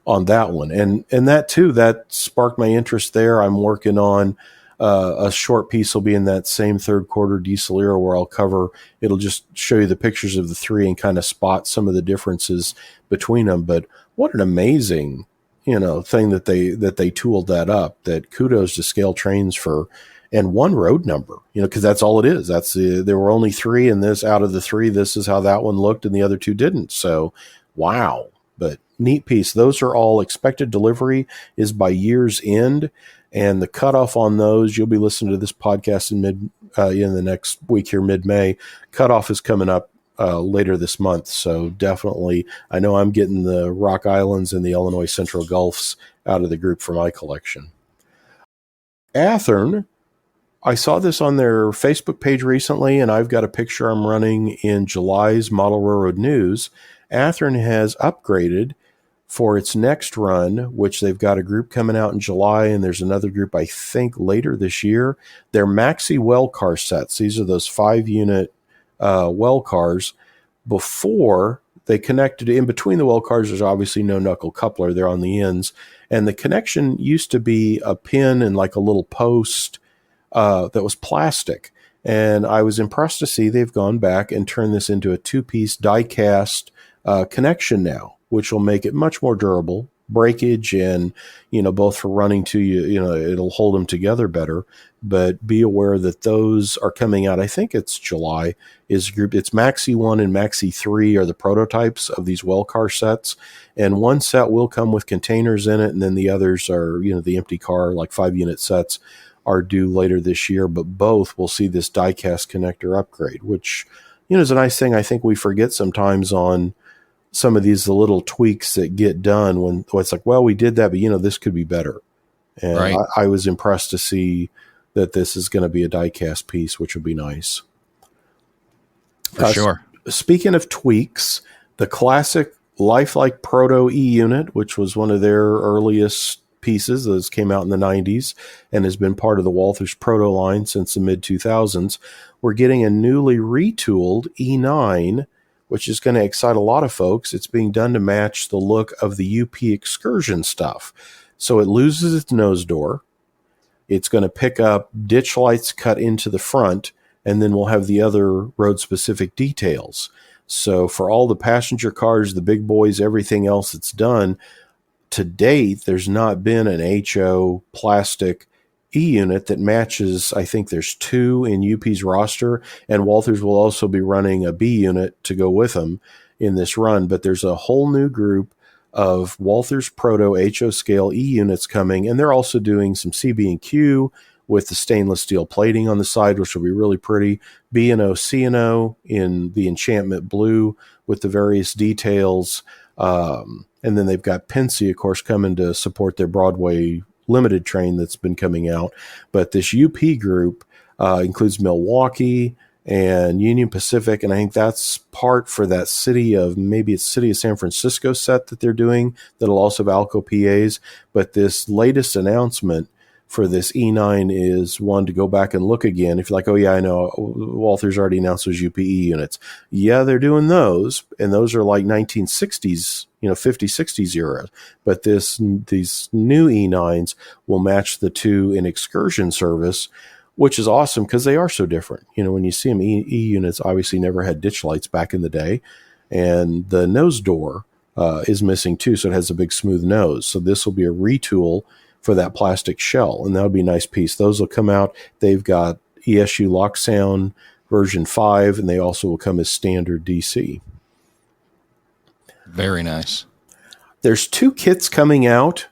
on that one. And that too, that sparked my interest there. I'm working on a short piece will be in that same third quarter Diesel Era where I'll cover, it'll just show you the pictures of the 3 and kind of spot some of the differences between them. But what an amazing, thing that they tooled that up. That kudos to Scale Trains for, and 1 road number, because that's all it is. There were only 3, and this, out of the 3, this is how that one looked and the other 2 didn't. So, wow. But neat piece. Those are all expected delivery is by year's end. And the cutoff on those, you'll be listening to this podcast in the next week here, mid-May. Cutoff is coming up later this month. So definitely, I know I'm getting the Rock Islands and the Illinois Central Gulfs out of the group for my collection. Athearn, I saw this on their Facebook page recently, and I've got a picture I'm running in July's Model Railroad News. Athearn has upgraded for its next run, which they've got a group coming out in July, and there's another group, I think, later this year. They're maxi well car sets. These are those 5-unit well cars. Before they connected in between the well cars, there's obviously no knuckle coupler. They're on the ends. And the connection used to be a pin and like a little post that was plastic. And I was impressed to see they've gone back and turned this into a 2-piece die-cast connection now, which will make it much more durable, breakage and, both for running to you, it'll hold them together better. But be aware that those are coming out. I think it's July is group. It's Maxi 1 and Maxi 3 are the prototypes of these well car sets. And one set will come with containers in it. And then the others are, the empty car, like 5-unit sets are due later this year. But both will see this die-cast connector upgrade, which, is a nice thing. I think we forget sometimes on some of these little tweaks that get done when it's like, well, we did that, but this could be better. And right. I was impressed to see that this is going to be a die-cast piece, which would be nice. For sure. Speaking of tweaks, the classic Lifelike Proto E-Unit, which was one of their earliest pieces, those came out in the 90s and has been part of the Walthers Proto line since the mid-2000s. We're getting a newly retooled E9, which is going to excite a lot of folks. It's being done to match the look of the UP Excursion stuff. So it loses its nose door. It's going to pick up ditch lights cut into the front, and then we'll have the other road-specific details. So for all the passenger cars, the big boys, everything else that's done, to date, there's not been an HO plastic E-unit that matches. I think there's 2 in UP's roster, and Walthers will also be running a B unit to go with them in this run. But there's a whole new group of Walthers Proto HO scale E-units coming, and they're also doing some CB&Q with the stainless steel plating on the side, which will be really pretty. B&O C&O in the enchantment blue with the various details. And then they've got Pensy, of course, coming to support their Broadway limited train that's been coming out. But this UP group includes Milwaukee and Union Pacific, and I think that's part for that city of San Francisco set that they're doing that'll also have Alco PAs. But this latest announcement for this E9 is one to go back and look again. If you're like, oh yeah, I know Walthers already announced those UPE units. Yeah, they're doing those, and those are like 1960s, 50s, 60s era. But these new E9s will match the 2 in excursion service, which is awesome because they are so different. When you see them, E units obviously never had ditch lights back in the day, and the nose door is missing too, so it has a big smooth nose. So this will be a retool for that plastic shell, and that'll be a nice piece. Those will come out. They've got ESU Lock Sound version 5, and they also will come as standard DC. Very nice. There's 2 kits coming out,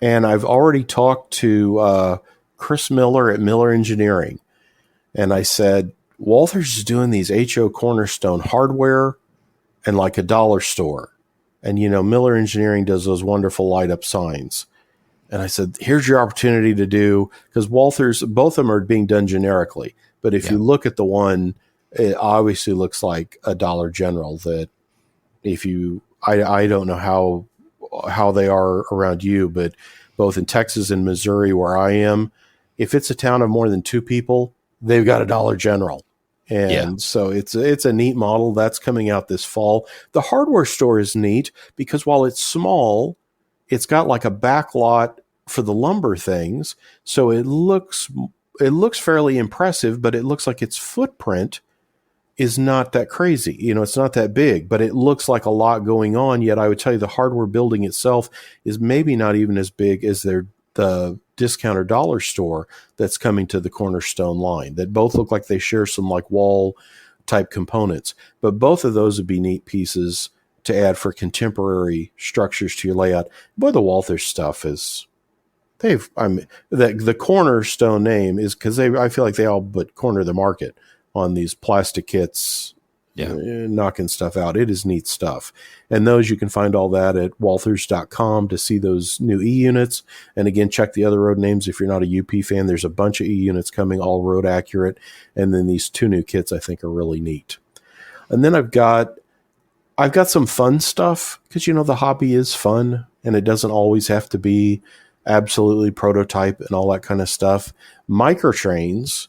and I've already talked to Chris Miller at Miller Engineering, and I said, Walthers is doing these HO Cornerstone hardware and like a dollar store. And, Miller Engineering does those wonderful light-up signs. And I said, here's your opportunity to do, because Walthers, both of them are being done generically. But if you look at the one, it obviously looks like a Dollar General that I don't know how they are around you, but both in Texas and Missouri where I am, if it's a town of more than 2 people, they've got a Dollar General. And so it's a neat model that's coming out this fall. The hardware store is neat because while it's small, it's got like a back lot for the lumber things. So it looks fairly impressive, but it looks like its footprint is not that crazy. It's not that big, but it looks like a lot going on. Yet I would tell you the hardware building itself is maybe not even as big as the discounter dollar store that's coming to the Cornerstone line, that both look like they share some like wall type components. But both of those would be neat pieces to add for contemporary structures to your layout. Boy, the Walthers stuff is, the Cornerstone name is because I feel like they all but corner the market on these plastic kits, knocking stuff out. It is neat stuff. And those, you can find all that at walthers.com to see those new E units. And again, check the other road names. If you're not a UP fan, there's a bunch of E units coming, all road accurate. And then these 2 new kits I think are really neat. And then I've got some fun stuff because, the hobby is fun and it doesn't always have to be absolutely prototype and all that kind of stuff. Microtrains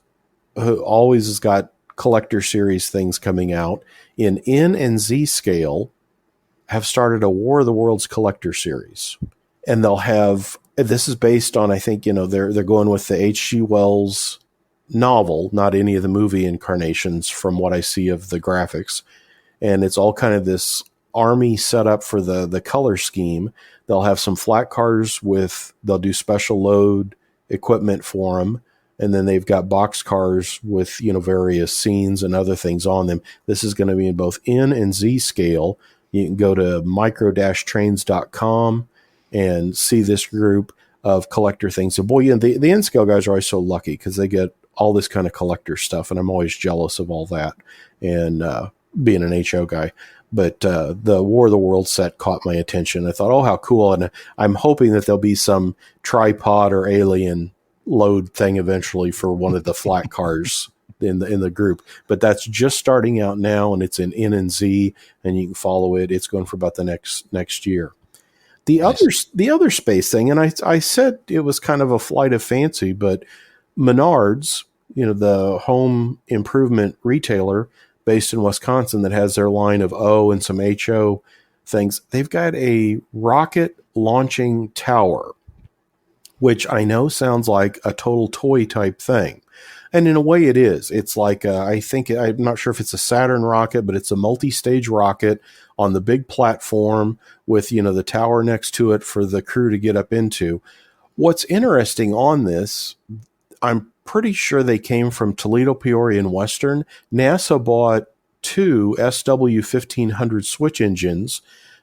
always has got collector series things coming out in N and Z scale, have started a War of the Worlds collector series. And they'll have, this is based on, I think, they're going with the H.G. Wells novel, not any of the movie incarnations from what I see of the graphics. And it's all kind of this Army setup for the color scheme. They'll have some flat cars they'll do special load equipment for them. And then they've got box cars with, various scenes and other things on them. This is going to be in both N and Z scale. You can go to micro-trains.com and see this group of collector things. So boy, the N scale guys are always so lucky because they get all this kind of collector stuff. And I'm always jealous of all that and being an HO guy. But the War of the Worlds set caught my attention. I thought, oh, how cool. And I'm hoping that there'll be some tripod or alien load thing eventually for one of the flat cars in the group. But that's just starting out now, and it's in N and Z, and you can follow it. It's going for about the next year. The other space thing, and I said it was kind of a flight of fancy, but Menards, the home improvement retailer based in Wisconsin that has their line of O and some HO things, they've got a rocket launching tower, which I know sounds like a total toy type thing. And in a way it is. It's like, I'm not sure if it's a Saturn rocket, but it's a multi-stage rocket on the big platform with, the tower next to it for the crew to get up into. What's interesting on this, I'm pretty sure they came from Toledo, Peoria, and Western. NASA bought 2 SW1500 switch engines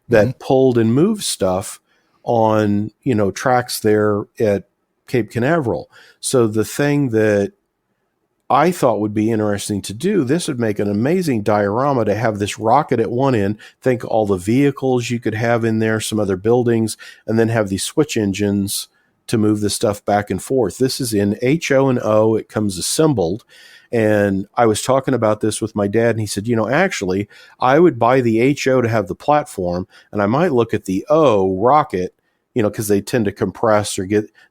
that pulled and moved stuff on, tracks there at Cape Canaveral. So the thing that I thought would be interesting to do, this would make an amazing diorama to have this rocket at one end, think all the vehicles you could have in there, some other buildings, and then have these switch engines to move the stuff back and forth. This is in HO and O. It comes assembled. And I was talking about this with my dad, and he said, actually, I would buy the HO to have the platform, and I might look at the O rocket, because they tend to compress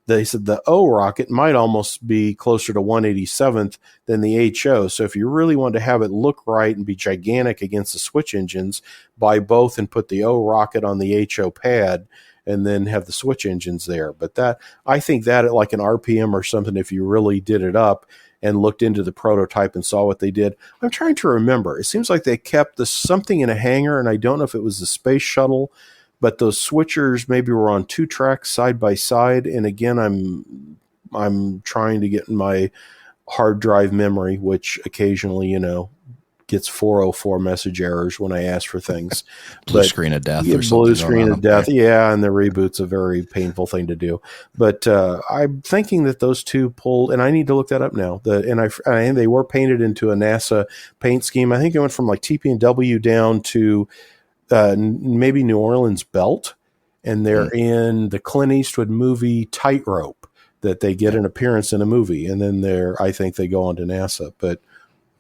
they said the O rocket might almost be closer to 187th than the HO. So if you really want to have it look right and be gigantic against the switch engines, buy both and put the O rocket on the HO pad and then have the switch engines there. But I think that at like an RPM or something, if you really did it up and looked into the prototype and saw what they did. I'm trying to remember. It seems like they kept something in a hangar, and I don't know if it was the space shuttle, but those switchers maybe were on 2 tracks side by side. And again, I'm trying to get in my hard drive memory, which occasionally, gets 404 message errors when I ask for things. Blue screen of death. Blue screen of death. Yeah, and the reboot's a very painful thing to do. But I'm thinking that those 2 pulled, and I need to look that up now. And they were painted into a NASA paint scheme. I think it went from like TP&W down to maybe New Orleans Belt, and they're in the Clint Eastwood movie Tightrope that they get an appearance in a movie, and then I think they go on to NASA. But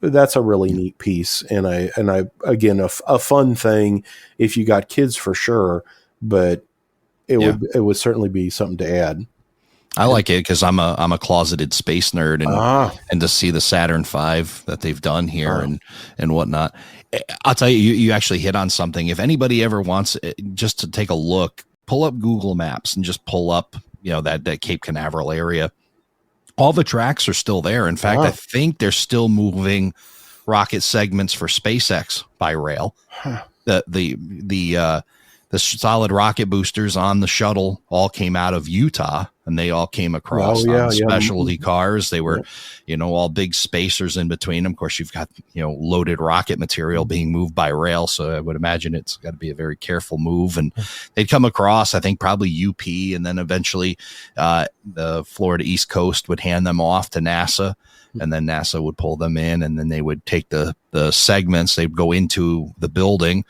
that's a really neat piece, and I again a fun thing if you got kids for sure, but it would certainly be something to add. I like it because I'm a closeted space nerd, and to see the Saturn V that they've done here and whatnot. I'll tell you, you actually hit on something. If anybody ever wants just to take a look, pull up Google Maps and just pull up, that Cape Canaveral area. All the tracks are still there. In fact, I think they're still moving rocket segments for SpaceX by rail. The solid rocket boosters on the shuttle all came out of Utah, and they all came across on specialty cars. They were, all big spacers in between them. Of course, you've got, loaded rocket material being moved by rail. So I would imagine it's got to be a very careful move. And they'd come across, I think, probably UP, and then eventually the Florida East Coast would hand them off to NASA. And then NASA would pull them in, and then they would take the segments. They'd go into the building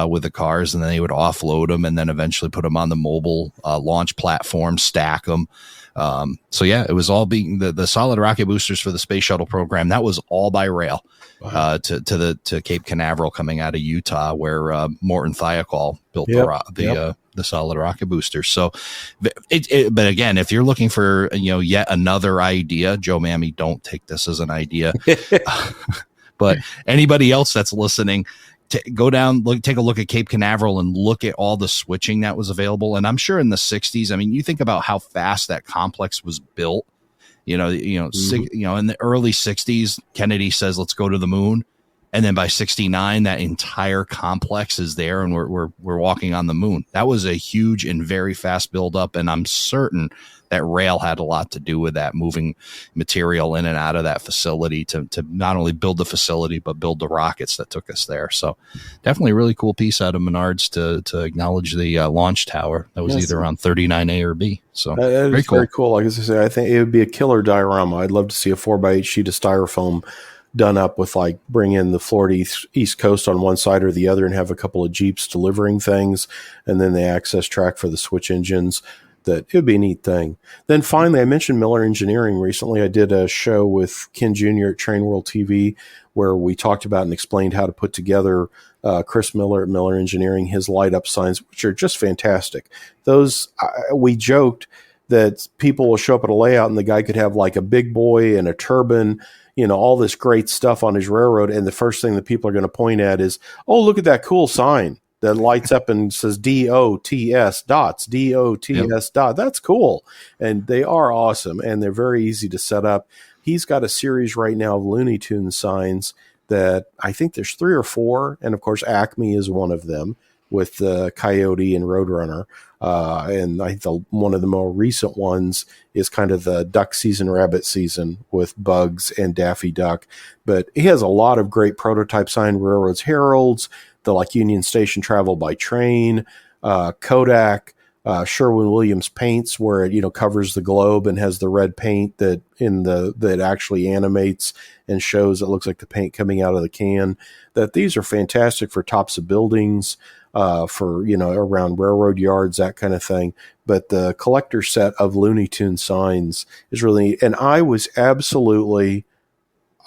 with the cars, and then they would offload them, and then eventually put them on the mobile launch platform, stack them. So yeah, it was all being the solid rocket boosters for the space shuttle program. That was all by rail to Cape Canaveral, coming out of Utah, where Morton Thiokol built the solid rocket boosters. So, but again, if you're looking for yet another idea, Joe Mammy, don't take this as an idea. But anybody else that's listening, go down, take a look at Cape Canaveral and look at all the switching that was available. And I'm sure in the 60s, I mean, you think about how fast that complex was built. In the early 60s, Kennedy says, let's go to the moon. And then by 69, that entire complex is there, and we're walking on the moon. That was a huge and very fast buildup, and I'm certain that rail had a lot to do with that, moving material in and out of that facility to not only build the facility, but build the rockets that took us there. So definitely a really cool piece out of Menards to acknowledge the launch tower. That was either on 39A or B. So very cool. Like I say, I think it would be a killer diorama. I'd love to see a 4x8 sheet of styrofoam done up with, like, bring in the Florida East Coast on one side or the other and have a couple of Jeeps delivering things, and then the access track for the switch engines. That it would be a neat thing. Then finally, I mentioned Miller Engineering recently. I did a show with Ken Jr. at Train World TV where we talked about and explained how to put together Chris Miller at Miller Engineering, his light up signs, which are just fantastic. Those, we joked that people will show up at a layout and the guy could have like a big boy and a turbine, all this great stuff on his railroad. And the first thing that people are going to point at is, oh, look at that cool sign that lights up and says DOTS dots, DOTS dot. That's cool. And they are awesome. And they're very easy to set up. He's got a series right now of Looney Tunes signs that I think there's 3 or 4. And of course, Acme is one of them with the Coyote and Roadrunner. And I think one of the more recent ones is kind of the duck season, rabbit season with Bugs and Daffy Duck. But he has a lot of great prototype sign, Railroads Heralds, the like Union Station Travel by Train, Kodak, Sherwin-Williams paints where it covers the globe and has the red paint that actually animates and shows it looks like the paint coming out of the can. That these are fantastic for tops of buildings, for around railroad yards, that kind of thing. But the collector set of Looney Tunes signs is really neat. And I was absolutely,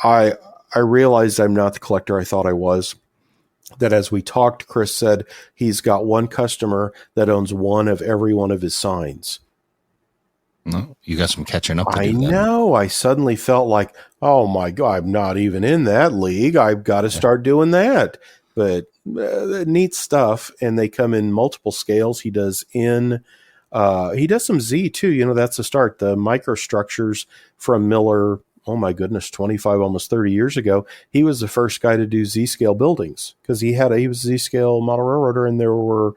I realized I'm not the collector I thought I was. That as we talked, Chris said he's got one customer that owns one of every one of his signs. No, you got some catching up to do. I know. I suddenly felt like, oh my God, I'm not even in that league. I've got to start doing that. But neat stuff. And they come in multiple scales. He does some Z too. That's the start. The microstructures from Miller, oh my goodness, 25, almost 30 years ago, he was the first guy to do Z-scale buildings because he was a Z-scale model railroader and there were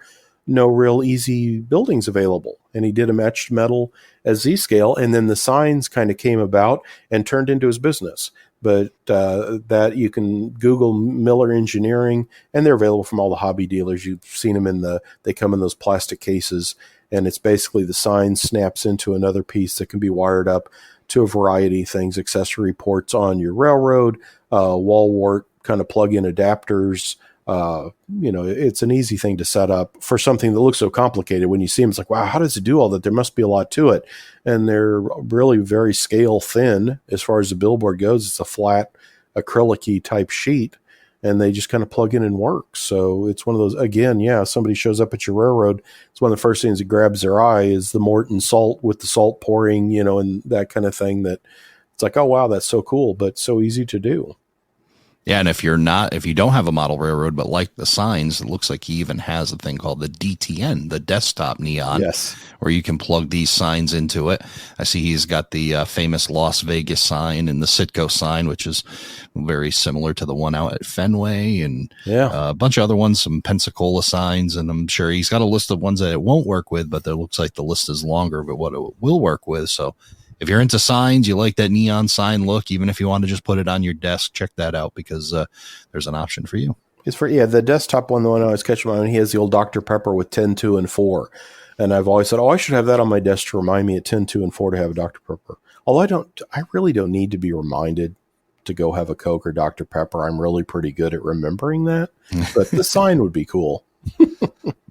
no real easy buildings available. And he did a matched metal as Z-scale, and then the signs kind of came about and turned into his business. But that you can Google Miller Engineering, and they're available from all the hobby dealers. You've seen them they come in those plastic cases, and it's basically the sign snaps into another piece that can be wired up to a variety of things, accessory ports on your railroad, wall wart kind of plug-in adapters. It's an easy thing to set up for something that looks so complicated. When you see them, it's like, wow, how does it do all that? There must be a lot to it. And they're really very scale thin as far as the billboard goes. It's a flat acrylic-y type sheet, and they just kind of plug in and work. So it's one of those, again, somebody shows up at your railroad, it's one of the first things that grabs their eye is the Morton salt with the salt pouring, and that kind of thing that it's like, oh, wow, that's so cool, but so easy to do. Yeah, and if you don't have a model railroad, but like the signs, it looks like he even has a thing called the DTN, the desktop neon, yes, where you can plug these signs into it. I see he's got the famous Las Vegas sign and the Citgo sign, which is very similar to the one out at Fenway, and a bunch of other ones, some Pensacola signs, and I'm sure he's got a list of ones that it won't work with, but it looks like the list is longer, but what it will work with. So if you're into signs, you like that neon sign look, even if you want to just put it on your desk, check that out because there's an option for you. It's for, the desktop one, the one I was catching my own, he has the old Dr. Pepper with 10, 2, and 4. And I've always said, I should have that on my desk to remind me at 10, 2, and 4 to have a Dr. Pepper. Although I really don't need to be reminded to go have a Coke or Dr. Pepper. I'm really pretty good at remembering that. But the sign would be cool.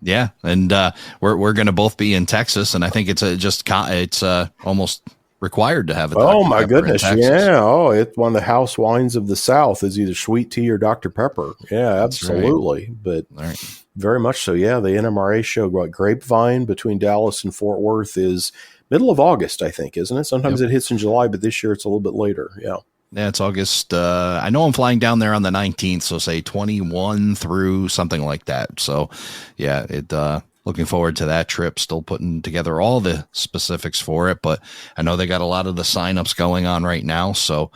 Yeah. And we're going to both be in Texas. And I think it's almost required to have a Dr. Oh my Pepper goodness. Yeah. Oh, it's one of the house wines of the South is either sweet tea or Dr. Pepper. Yeah, absolutely. Right. But very much so. Yeah. The NMRA show, Grapevine between Dallas and Fort Worth is middle of August, I think, isn't it? Sometimes it hits in July, but this year it's a little bit later. Yeah. Yeah, it's August. I know I'm flying down there on the 19th, so say 21 through something like that. So yeah, looking forward to that trip, still putting together all the specifics for it, but I know they got a lot of the signups going on right now. So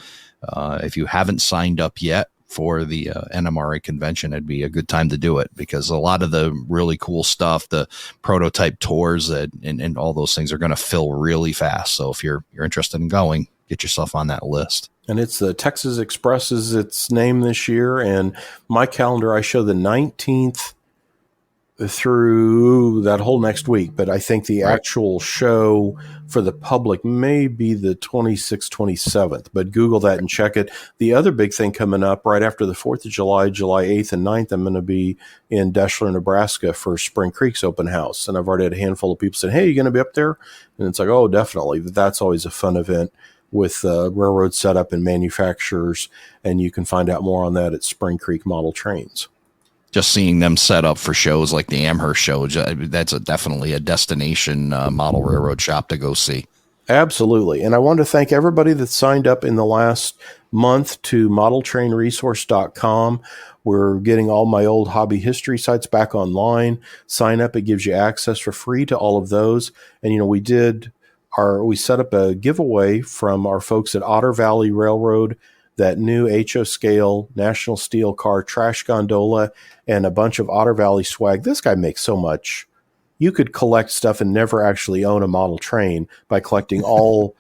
if you haven't signed up yet for the NMRA convention, it'd be a good time to do it, because a lot of the really cool stuff, the prototype tours and all those things are going to fill really fast. So if you're interested in going, get yourself on that list. And it's the Texas Express is its name this year. And my calendar, I show the 19th through that whole next week. But I think the actual show for the public may be the 26th, 27th. But Google that and check it. The other big thing coming up right after the 4th of July, July 8th and 9th, I'm going to be in Deschler, Nebraska for Spring Creek's open house. And I've already had a handful of people saying, hey, you going to be up there? And it's like, oh, definitely. That's always a fun event with railroad setup and manufacturers. And you can find out more on that at Spring Creek Model Trains. Just seeing them set up for shows like the Amherst show, that's definitely a destination model railroad shop to go see. Absolutely. And I want to thank everybody that signed up in the last month to modeltrainresource.com. We're getting all my old hobby history sites back online. Sign up. It gives you access for free to all of those. And, we set up a giveaway from our folks at Otter Valley Railroad, that new HO scale National Steel car trash gondola, and a bunch of Otter Valley swag. This guy makes so much. You could collect stuff and never actually own a model train by collecting all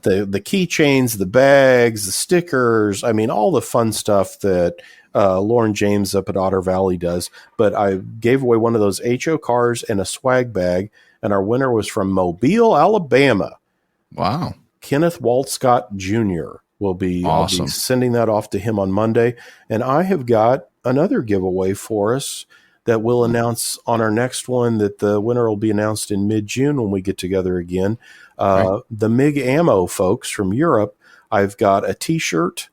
the keychains, the bags, the stickers. I mean, all the fun stuff that Lauren James up at Otter Valley does. But I gave away one of those HO cars and a swag bag, and our winner was from Mobile, Alabama. Wow. Kenneth Waltcott Jr. I'll be sending that off to him on Monday. And I have got another giveaway for us that we'll announce on our next one, that the winner will be announced in mid-June when we get together again. The MiG Ammo folks from Europe, I've got a T-shirt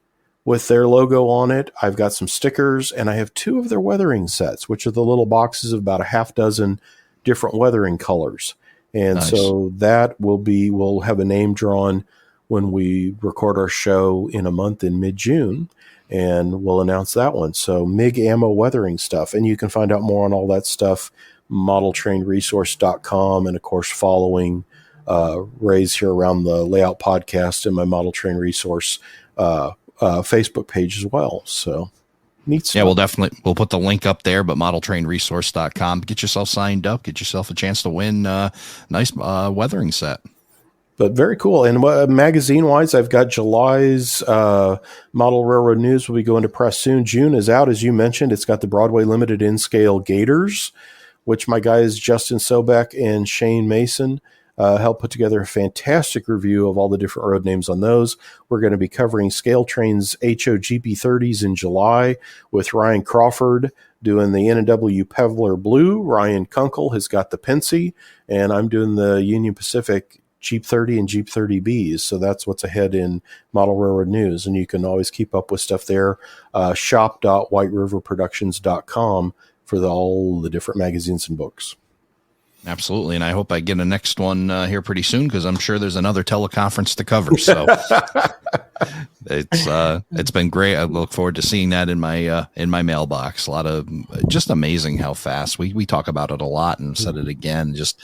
with their logo on it. I've got some stickers, and I have 2 of their weathering sets, which are the little boxes of about a half dozen different weathering colors. And so that we'll have a name drawn when we record our show in a month in mid-June, and we'll announce that one. So MiG Ammo weathering stuff. And you can find out more on all that stuff, modeltrainresource.com, and of course, following Ray's here around the Layout podcast and my Model Train Resource Facebook page as well. So neat stuff. Yeah, we'll put the link up there, but modeltrainresource.com. Get yourself signed up, get yourself a chance to win a nice weathering set. But very cool. And magazine-wise, I've got July's Model Railroad News will be going to press soon. June is out, as you mentioned. It's got the Broadway Limited in-scale Gators, which my guys Justin Sobek and Shane Mason helped put together a fantastic review of all the different road names on those. We're going to be covering Scale Train's HOGP30s in July with Ryan Crawford doing the N&W Peveler Blue. Ryan Kunkel has got the Pensy, and I'm doing the Union Pacific Jeep 30 and Jeep 30Bs. So that's what's ahead in Model Railroad News. And you can always keep up with stuff there. Shop.whiteriverproductions.com for all the different magazines and books. Absolutely. And I hope I get a next one here pretty soon, because I'm sure there's another teleconference to cover. So it's been great. I look forward to seeing that in my mailbox. A lot of just amazing how fast we talk about it a lot, and said it again. Just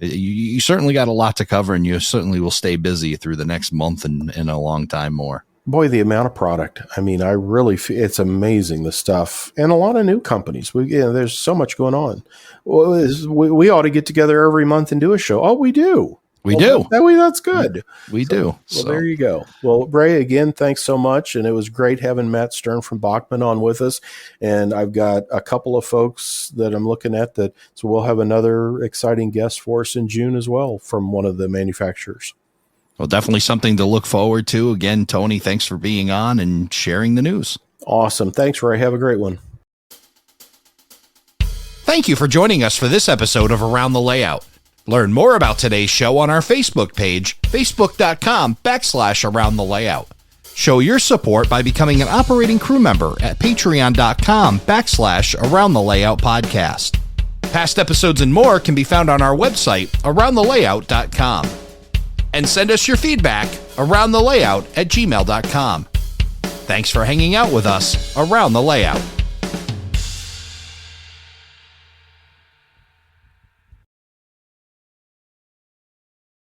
you certainly got a lot to cover, and you certainly will stay busy through the next month and a long time more. Boy, the amount of product. I mean, I really feel it's amazing, the stuff, and a lot of new companies. There's so much going on. We ought to get together every month and do a show. Oh, we do. That's good. We do. Well, there you go. Well, Ray, again, thanks so much. And it was great having Matt Stern from Bachmann on with us. And I've got a couple of folks that I'm looking at so we'll have another exciting guest for us in June as well from one of the manufacturers. Well, definitely something to look forward to. Again, Tony, thanks for being on and sharing the news. Awesome. Thanks, Ray. Have a great one. Thank you for joining us for this episode of Around the Layout. Learn more about today's show on our Facebook page, facebook.com/Around the Layout. Show your support by becoming an operating crew member at patreon.com/Around the Layout podcast. Past episodes and more can be found on our website, aroundthelayout.com. And send us your feedback, aroundthelayout@gmail.com. Thanks for hanging out with us around the layout.